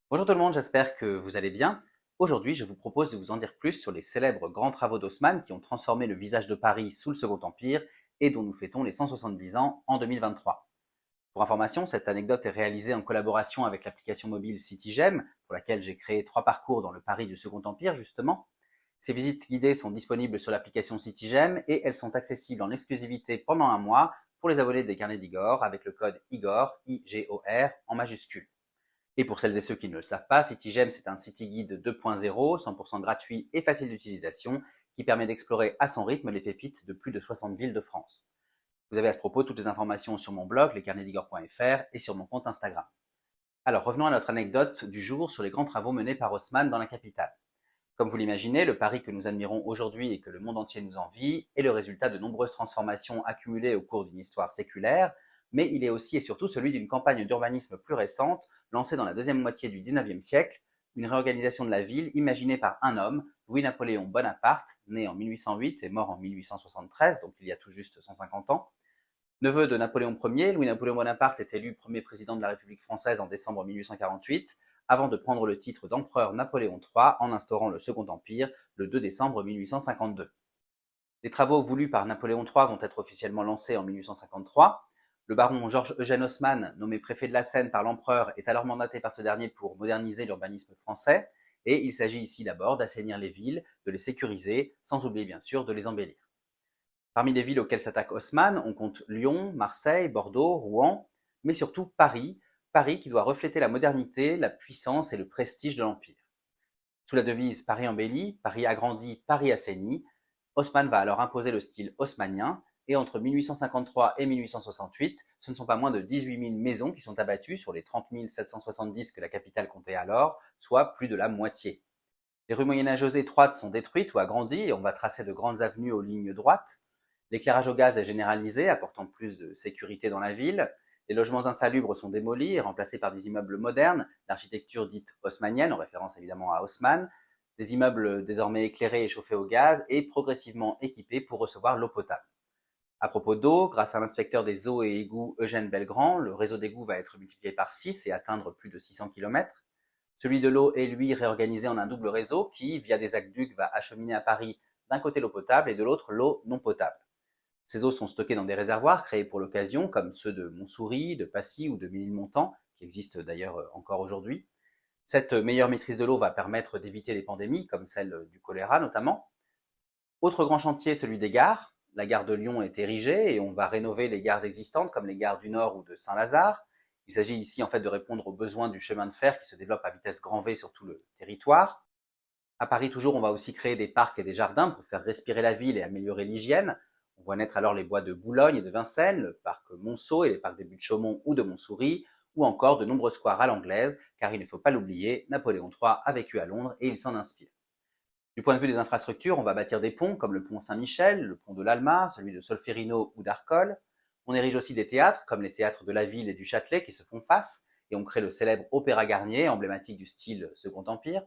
Bonjour tout le monde, j'espère que vous allez bien. Aujourd'hui, je vous propose de vous en dire plus sur les célèbres grands travaux d'Haussmann qui ont transformé le visage de Paris sous le Second Empire et dont nous fêtons les 170 ans en 2023. Pour information, cette anecdote est réalisée en collaboration avec l'application mobile CityGem, pour laquelle j'ai créé 3 parcours dans le Paris du Second Empire, justement. Ces visites guidées sont disponibles sur l'application CityGem et elles sont accessibles en exclusivité pendant un mois pour les abonnés des carnets d'Igor avec le code IGOR, I-G-O-R, en majuscule. Et pour celles et ceux qui ne le savent pas, CityGem, c'est un city guide 2.0, 100% gratuit et facile d'utilisation, qui permet d'explorer à son rythme les pépites de plus de 60 villes de France. Vous avez à ce propos toutes les informations sur mon blog, lescarnetsdigor.fr, et sur mon compte Instagram. Alors revenons à notre anecdote du jour sur les grands travaux menés par Haussmann dans la capitale. Comme vous l'imaginez, le Paris que nous admirons aujourd'hui et que le monde entier nous envie est le résultat de nombreuses transformations accumulées au cours d'une histoire séculaire, mais il est aussi et surtout celui d'une campagne d'urbanisme plus récente, lancée dans la deuxième moitié du XIXe siècle, une réorganisation de la ville imaginée par un homme, Louis-Napoléon Bonaparte, né en 1808 et mort en 1873, donc il y a tout juste 150 ans. Neveu de Napoléon Ier, Louis-Napoléon Bonaparte est élu premier président de la République française en décembre 1848, avant de prendre le titre d'empereur Napoléon III en instaurant le Second Empire le 2 décembre 1852. Les travaux voulus par Napoléon III vont être officiellement lancés en 1853. Le baron Georges-Eugène Haussmann, nommé préfet de la Seine par l'empereur, est alors mandaté par ce dernier pour moderniser l'urbanisme français, et il s'agit ici d'abord d'assainir les villes, de les sécuriser, sans oublier bien sûr de les embellir. Parmi les villes auxquelles s'attaque Haussmann, on compte Lyon, Marseille, Bordeaux, Rouen, mais surtout Paris, Paris qui doit refléter la modernité, la puissance et le prestige de l'Empire. Sous la devise Paris embelli, Paris agrandi, Paris assaini, Haussmann va alors imposer le style haussmannien, et entre 1853 et 1868, ce ne sont pas moins de 18 000 maisons qui sont abattues sur les 30 770 que la capitale comptait alors, soit plus de la moitié. Les rues moyenâgeuses étroites sont détruites ou agrandies et on va tracer de grandes avenues aux lignes droites. L'éclairage au gaz est généralisé, apportant plus de sécurité dans la ville. Les logements insalubres sont démolis et remplacés par des immeubles modernes, d'architecture dite haussmannienne, en référence évidemment à Haussmann, des immeubles désormais éclairés et chauffés au gaz et progressivement équipés pour recevoir l'eau potable. À propos d'eau, grâce à l'inspecteur des eaux et égouts Eugène Belgrand, le réseau d'égouts va être multiplié par 6 et atteindre plus de 600 km. Celui de l'eau est lui réorganisé en un double réseau qui, via des aqueducs, va acheminer à Paris d'un côté l'eau potable et de l'autre l'eau non potable. Ces eaux sont stockées dans des réservoirs créés pour l'occasion, comme ceux de Montsouris, de Passy ou de Ménilmontant, qui existent d'ailleurs encore aujourd'hui. Cette meilleure maîtrise de l'eau va permettre d'éviter les pandémies, comme celle du choléra notamment. Autre grand chantier, celui des gares. La gare de Lyon est érigée et on va rénover les gares existantes, comme les gares du Nord ou de Saint-Lazare. Il s'agit ici en fait de répondre aux besoins du chemin de fer qui se développe à vitesse grand V sur tout le territoire. À Paris toujours, on va aussi créer des parcs et des jardins pour faire respirer la ville et améliorer l'hygiène. On voit naître alors les bois de Boulogne et de Vincennes, le parc Monceau et les parcs des Buttes-Chaumont ou de Montsouris, ou encore de nombreux squares à l'anglaise, car il ne faut pas l'oublier, Napoléon III a vécu à Londres et il s'en inspire. Du point de vue des infrastructures, on va bâtir des ponts comme le pont Saint-Michel, le pont de l'Alma, celui de Solferino ou d'Arcole. On érige aussi des théâtres comme les théâtres de la Ville et du Châtelet qui se font face, et on crée le célèbre Opéra Garnier, emblématique du style Second Empire.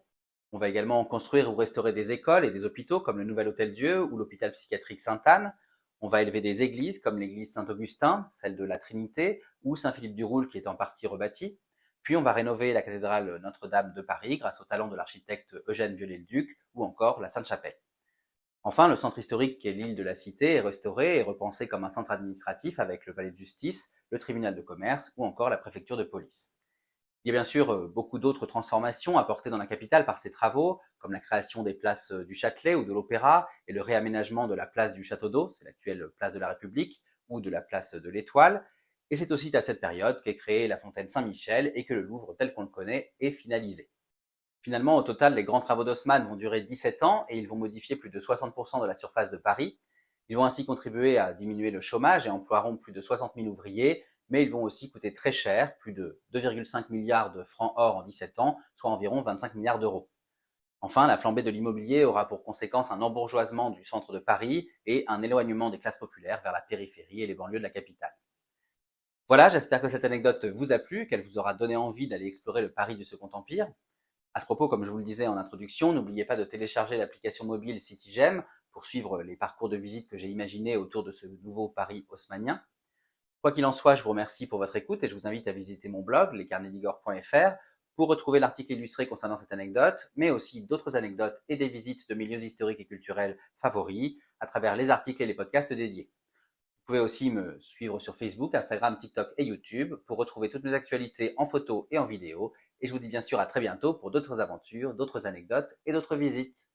On va également construire ou restaurer des écoles et des hôpitaux comme le Nouvel Hôtel-Dieu ou l'hôpital psychiatrique Sainte-Anne. On va élever des églises comme l'église Saint-Augustin, celle de la Trinité, ou Saint-Philippe-du-Roule qui est en partie rebâtie. Puis on va rénover la cathédrale Notre-Dame de Paris grâce au talent de l'architecte Eugène Viollet-le-Duc ou encore la Sainte-Chapelle. Enfin, le centre historique qui est l'île de la Cité est restauré et repensé comme un centre administratif avec le palais de justice, le tribunal de commerce ou encore la préfecture de police. Il y a bien sûr beaucoup d'autres transformations apportées dans la capitale par ces travaux, comme la création des places du Châtelet ou de l'Opéra et le réaménagement de la place du Château d'Eau, c'est l'actuelle place de la République, ou de la place de l'Étoile. Et c'est aussi à cette période qu'est créée la fontaine Saint-Michel et que le Louvre tel qu'on le connaît est finalisé. Finalement, au total, les grands travaux d'Haussmann vont durer 17 ans et ils vont modifier plus de 60% de la surface de Paris. Ils vont ainsi contribuer à diminuer le chômage et emploieront plus de 60 000 ouvriers, mais ils vont aussi coûter très cher, plus de 2,5 milliards de francs or en 17 ans, soit environ 25 milliards d'euros. Enfin, la flambée de l'immobilier aura pour conséquence un embourgeoisement du centre de Paris et un éloignement des classes populaires vers la périphérie et les banlieues de la capitale. Voilà, j'espère que cette anecdote vous a plu, qu'elle vous aura donné envie d'aller explorer le Paris du Second Empire. À ce propos, comme je vous le disais en introduction, n'oubliez pas de télécharger l'application mobile CityGem pour suivre les parcours de visite que j'ai imaginés autour de ce nouveau Paris haussmannien. Quoi qu'il en soit, je vous remercie pour votre écoute et je vous invite à visiter mon blog, lescarnetsdigor.fr, Pour retrouver l'article illustré concernant cette anecdote, mais aussi d'autres anecdotes et des visites de milieux historiques et culturels favoris à travers les articles et les podcasts dédiés. Vous pouvez aussi me suivre sur Facebook, Instagram, TikTok et YouTube pour retrouver toutes mes actualités en photo et en vidéo. Et je vous dis bien sûr à très bientôt pour d'autres aventures, d'autres anecdotes et d'autres visites.